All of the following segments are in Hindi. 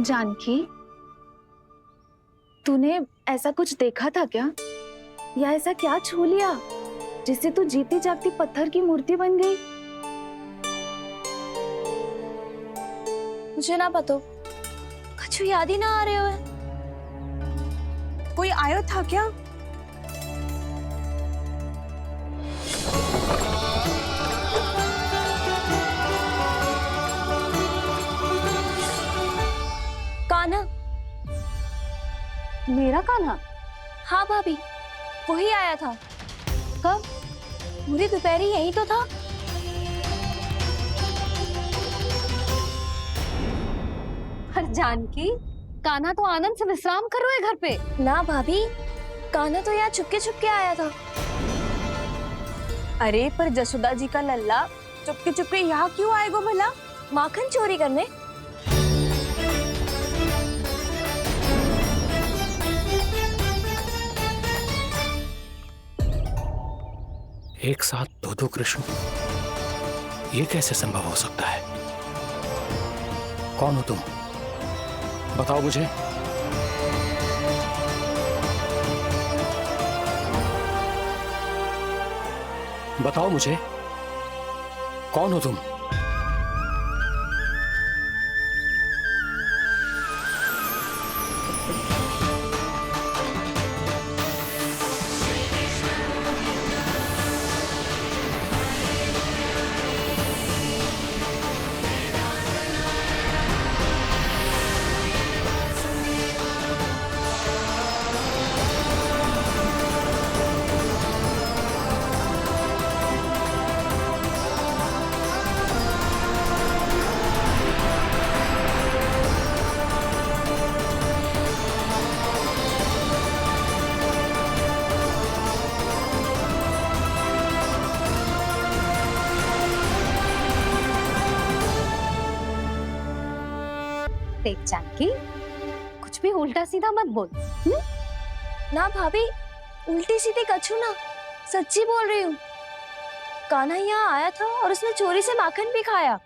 जानकी, तूने ऐसा कुछ देखा था क्या, या ऐसा क्या छू लिया जिससे तू जीती जागती पत्थर की मूर्ति बन गई? मुझे ना पता, कुछ याद ही ना आ रहे हो। कोई आयो था क्या? कान्हा। मेरा कान्हा? हाँ भाभी, वही आया था। कब? पूरी दोपहर यही तो था। हर जानकी, कान्हा तो आनंद से विश्राम कर रहे घर पे। ना भाभी, कान्हा तो यहाँ चुपके चुपके आया था। अरे पर जसोदा जी का लल्ला चुपके चुपके यहाँ क्यों आएगा भला? माखन चोरी करने। एक साथ दो कृष्ण, ये कैसे संभव हो सकता है? कौन हो तुम? बताओ मुझे। बताओ मुझे, कौन हो तुम? देख जानकी, कुछ भी उल्टा सीधा मत बोल। ना भाभी, उल्टी सीधी कछू ना, सच्ची बोल रही हूँ। कान्हा यहाँ आया था और उसने चोरी से माखन भी खाया।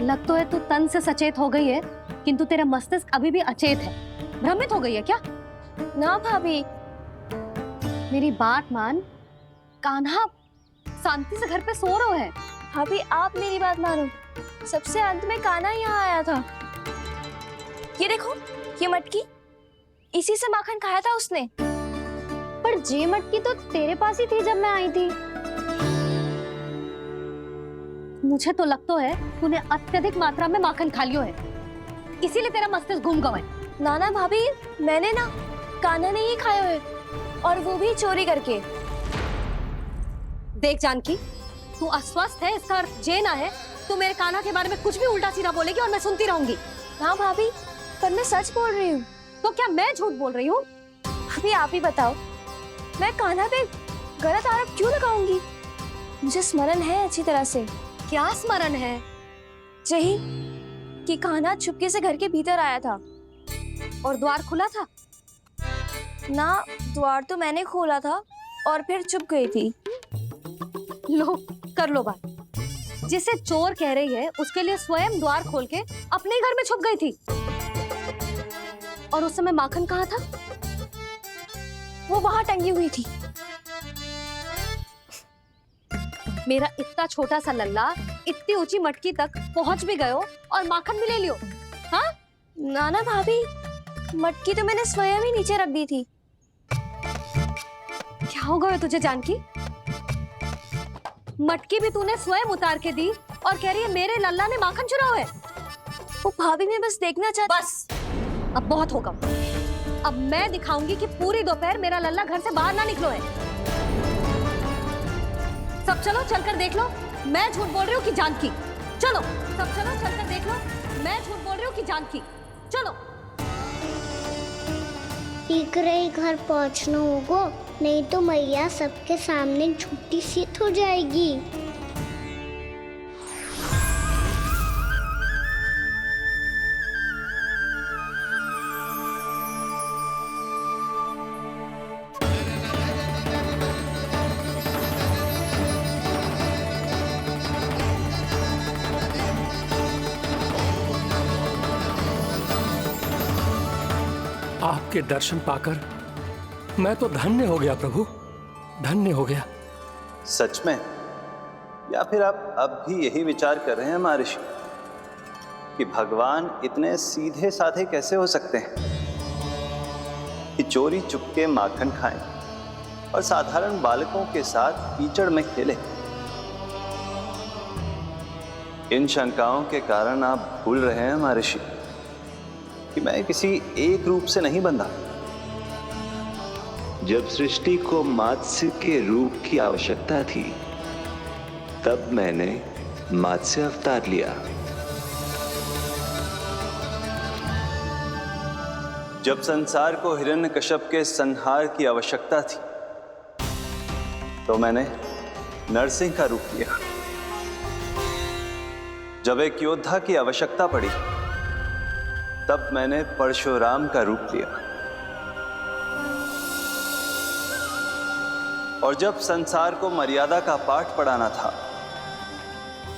लग तो है तू तन से सचेत हो गई है, किंतु तेरा मस्तिष्क अभी भी अचेत है। भ्रमित हो गई है क्या? ना भाभी। मेरी बात मान, कान्हा शांति से घर पे सो रहा है। भाभी आप मेरी बात मानो, सबसे अंत में कान्हा यहाँ आया था। ये देखो, ये मटकी, इसी से माखन खाया था उसने। पर जे मटकी तो तेरे पास ही थी जब मैं आई थी। मुझे तो लगता है तूने अत्यधिक मात्रा में माखन खा लियो है, इसीलिए तेरा मस्तिष्क घूम गया है। नाना भाभी, मैंने ना, कान्हा ने ही खाया है, और वो भी चोरी करके। देख जानकी, तू अस्वस्थ है, इसका अर्थ ये ना है तू मेरे कान्हा के बारे में कुछ भी उल्टा सीधा बोलेगी और मैं सुनती रहूंगी। हाँ भाभी, पर मैं सच बोल रही हूँ। तो क्या मैं झूठ बोल रही हूँ? अभी आप ही बताओ, मैं कान्हा पे गलत आरोप क्यों लगाऊंगी? मुझे स्मरण है अच्छी तरह से। क्या स्मरण है? यही कि कान्हा चुपके से घर के भीतर आया था। और द्वार खुला था? ना, द्वार तो मैंने खोला था और फिर चुप गई थी। लो, कर लो बात। जिसे चोर कह रही है उसके लिए स्वयं द्वार खोल के अपने घर में छुप गई थी। और उस समय माखन कहाँ था? वो वहां टंगी हुई थी। मेरा इतना छोटा सा लल्ला इतनी ऊंची मटकी तक पहुंच भी गयो और माखन भी ले लियो। हाँ? नाना भाभी, मटकी तो मैंने स्वयं ही नीचे रख दी थी। क्या हो गया तुझे जानकी? मटकी भी तूने स्वयं उतार के दी और कह रही है मेरे लल्ला ने माखन चुराया है। वो भाभी मैं बस देखना चाहती। बस, अब बहुत होगा। अब मैं दिखाऊंगी कि पूरी दोपहर मेरा लल्ला घर से बाहर ना निकलो है। सब चलो, चलकर देख लो मैं झूठ बोल रही हूँ कि जानकी। चलो सब चलो, चलकर देख लो मैं झूठ बोल रही हूँ कि जानकी। चलो। शीघ्र ही घर पहुंचना होगा, नहीं तो मैया सबके सामने झूठी सिद्ध हो जाएगी। आपके दर्शन पाकर मैं तो धन्य हो गया प्रभु, धन्य हो गया। सच में? या फिर आप अब भी यही विचार कर रहे हैं महर्षि कि भगवान इतने सीधे साधे कैसे हो सकते हैं कि चोरी चुपके माखन खाएं और साधारण बालकों के साथ कीचड़ में खेलें? इन शंकाओं के कारण आप भूल रहे हैं महर्षि कि मैं किसी एक रूप से नहीं बंधा। जब सृष्टि को मत्स्य के रूप की आवश्यकता थी, तब मैंने मत्स्य अवतार लिया। जब संसार को हिरण्यकश्यप के संहार की आवश्यकता थी, तो मैंने नरसिंह का रूप लिया। जब एक योद्धा की आवश्यकता पड़ी, तब मैंने परशुराम का रूप लिया। और जब संसार को मर्यादा का पाठ पढ़ाना था,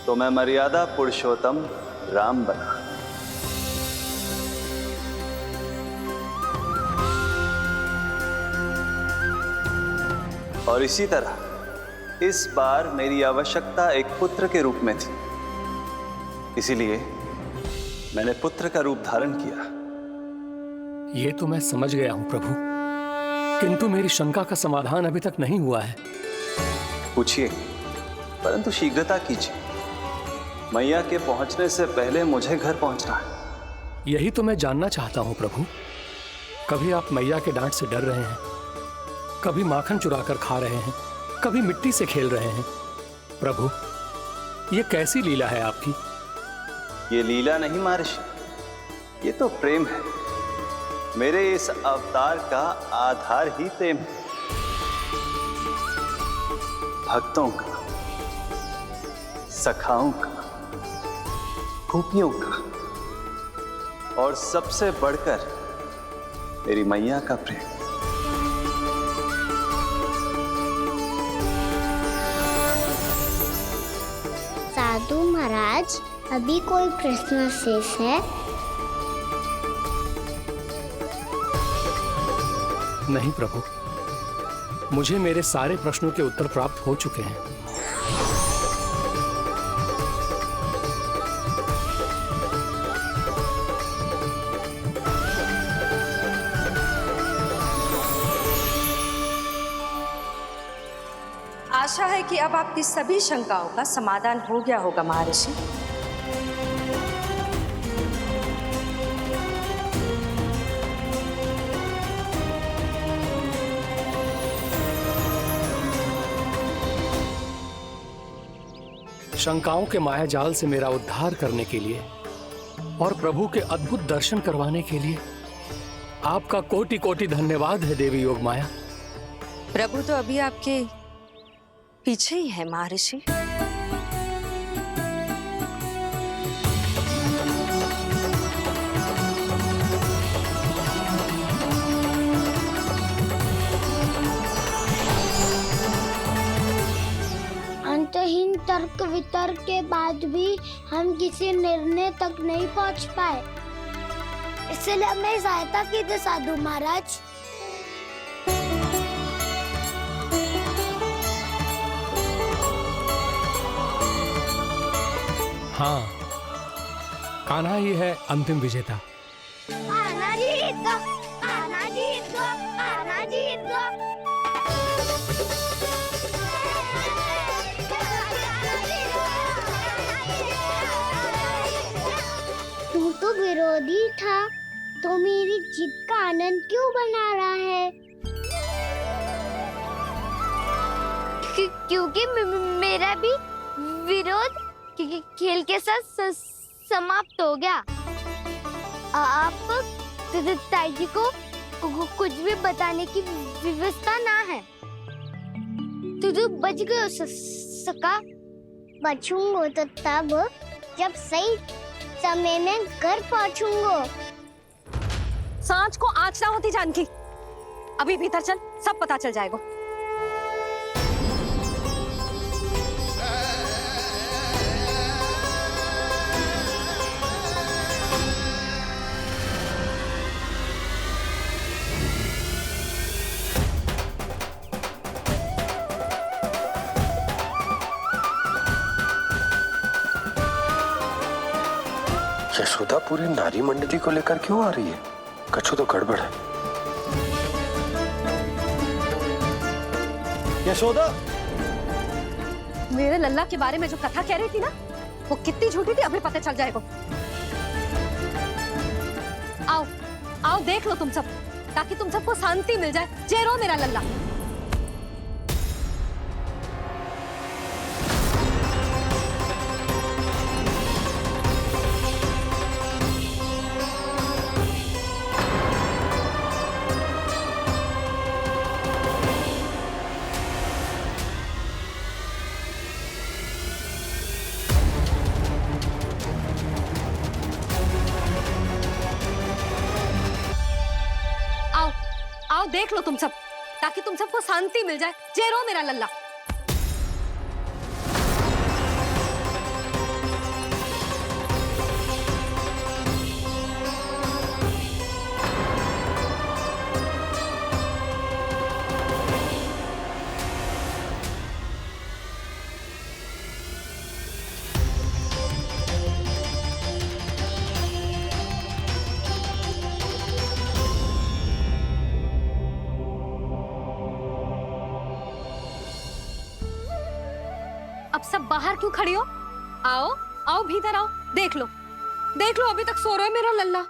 तो मैं मर्यादा पुरुषोत्तम राम बना। और इसी तरह इस बार मेरी आवश्यकता एक पुत्र के रूप में थी, इसीलिए मैंने पुत्र का रूप धारण किया। ये तो मैं समझ गया हूं प्रभु, किंतु मेरी शंका का समाधान अभी तक नहीं हुआ है। पूछिए, परंतु शीघ्रता कीजिए। मैया के पहुंचने से पहले मुझे घर पहुंचना है। यही तो मैं जानना चाहता हूं प्रभु। कभी आप मैया के डांट से डर रहे हैं, कभी माखन चुराकर खा रहे हैं, कभी मिट्टी से खेल रहे हैं। प्रभु, ये कैसी लीला है आपकी? ये लीला नहीं महर्षि, ये तो प्रेम है। मेरे इस अवतार का आधार ही प्रेम है। भक्तों का, सखाओं का, गोपियों का, और सबसे बढ़कर मेरी मैया का प्रेम। साधु महाराज, अभी कोई प्रश्न शेष है? नहीं प्रभु, मुझे मेरे सारे प्रश्नों के उत्तर प्राप्त हो चुके हैं। आशा है कि अब आपकी सभी शंकाओं का समाधान हो गया होगा महर्षि। शंकाओं के मायाजाल से मेरा उद्धार करने के लिए और प्रभु के अद्भुत दर्शन करवाने के लिए आपका कोटि कोटि धन्यवाद है देवी योगमाया। प्रभु तो अभी आपके पीछे ही है महर्षि। अंतहीन तर्क वितर्क के बाद भी हम किसी निर्णय तक नहीं पहुंच पाए, इसलिए हमें सहायता कीजिए साधु महाराज। हाँ, कान्हा ही है अंतिम विजेता। आना जीत गो, आना जीत गो, आना जीत गो। तू तो विरोधी था, तो मेरी जीत का आनंद क्यों बना रहा है? क्योंकि मेरा भी विरोध खेल के साथ समाप्त हो गया। आप ताई जी को कुछ भी बताने की व्यवस्था ना है। तू बच गयो सका। बचूंगो तो तब जब सही समय में घर पहुंचूंगो। सांझ को आँच ना होती जानकी, अभी भीतर चल, सब पता चल जाएगा। यशोदा पूरी नारी मंडली को लेकर क्यों आ रही है? कछु तो गड़बड़ है। यशोदा, मेरे लल्ला के बारे में जो कथा कह रही थी ना, वो कितनी झूठी थी अभी पता चल जाएगा। आओ आओ देख लो तुम सब, ताकि तुम सबको शांति मिल जाए। जय रो मेरा लल्ला। आओ देख लो तुम सब, ताकि तुम सबको शांति मिल जाए। जय रो मेरा लल्ला। अब सब बाहर क्यों खड़ी हो? आओ आओ भीतर आओ, देख लो अभी तक सो रहा है मेरा लल्ला।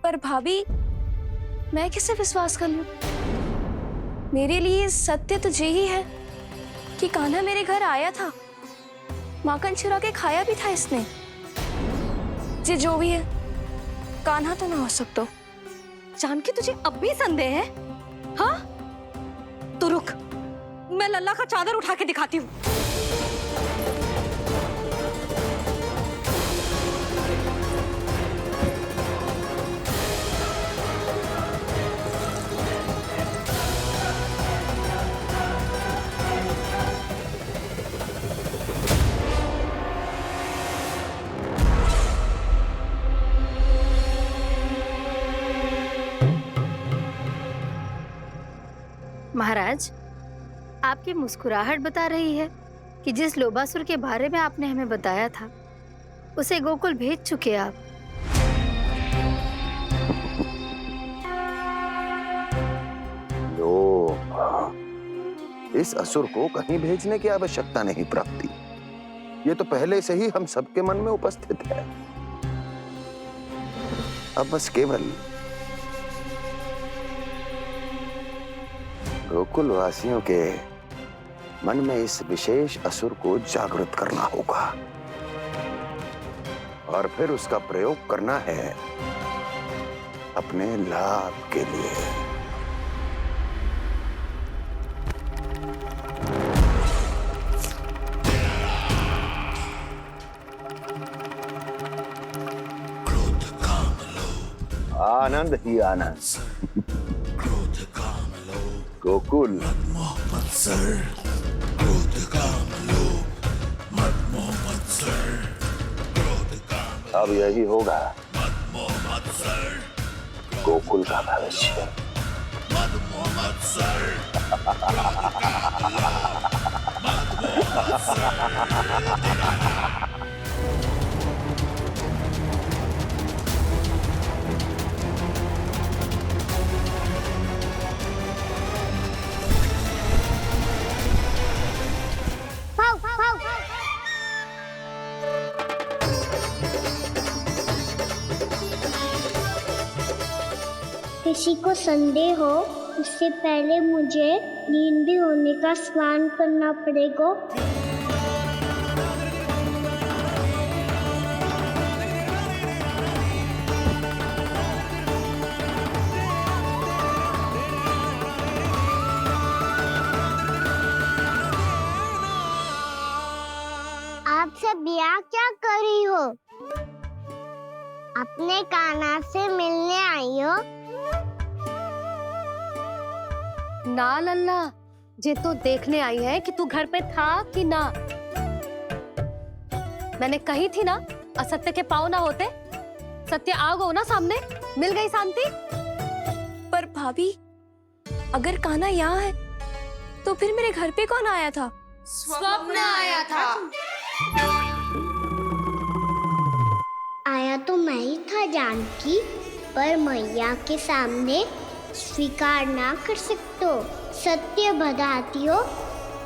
पर भाभी, मैं किसे विश्वास कर लूं? मेरे लिए सत्य तो यही है कि कान्हा मेरे घर आया था, माखन चुरा के खाया भी था इसने। जो भी है, कान्हा तो ना हो सकता। जानकी, तुझे अब भी संदेह है? हाँ तो रुक, मैं लल्ला का चादर उठा के दिखाती हूँ। महाराज, आपकी मुस्कुराहट बता रही है कि जिस लोबासुर के बारे में आपने हमें बताया था, उसे गोकुल भेज चुके आप। लो, इस असुर को कहीं भेजने की आवश्यकता नहीं प्राप्ति। ये तो पहले से ही हम सबके मन में उपस्थित है। अब बस केवल गोकुल वासियों के मन में इस विशेष असुर को जागृत करना होगा और फिर उसका प्रयोग करना है अपने लाभ के लिए। आनंद ही आनंद। गोकुल अब यही होगा गोकुल का भविष्य। किसी को संदेह हो, उससे पहले मुझे नींद भी होने का स्नान करना पड़ेगा। आप सब यहाँ क्या कर रही हो? अपने कान्हा से मिलने आई हो? ना लल्ला, ये तो देखने आई है कि तू घर पे था कि ना। मैंने कही थी ना, असत्य के पाँव ना होते। सत्य आ गो ना सामने, मिल गई शांति। पर भाभी, अगर कान्हा यहाँ है तो फिर मेरे घर पे कौन आया था? स्वप्न आया था। आया तो मैं ही था जानकी, पर मैया के सामने स्वीकार ना कर सकते हो। सत्य बताती हो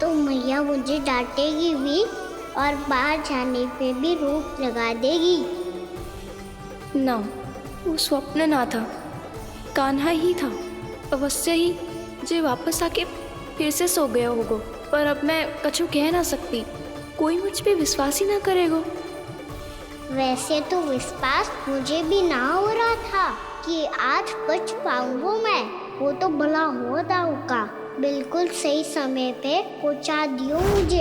तो मैया मुझे डांटेगी भी और बाहर जाने पे भी रोक लगा देगी। ना, वो स्वप्न ना था, कान्हा ही था। अवश्य ही जे वापस आके फिर से सो गया होगा। पर अब मैं कछु कह ना सकती, कोई मुझ पे विश्वास ही ना करेगा। वैसे तो विश्वास मुझे भी ना हो रहा था कि आज बच पाऊंगा मैं। वो तो भला हो दाऊ का बिल्कुल सही समय पे पहुंचा दियो मुझे।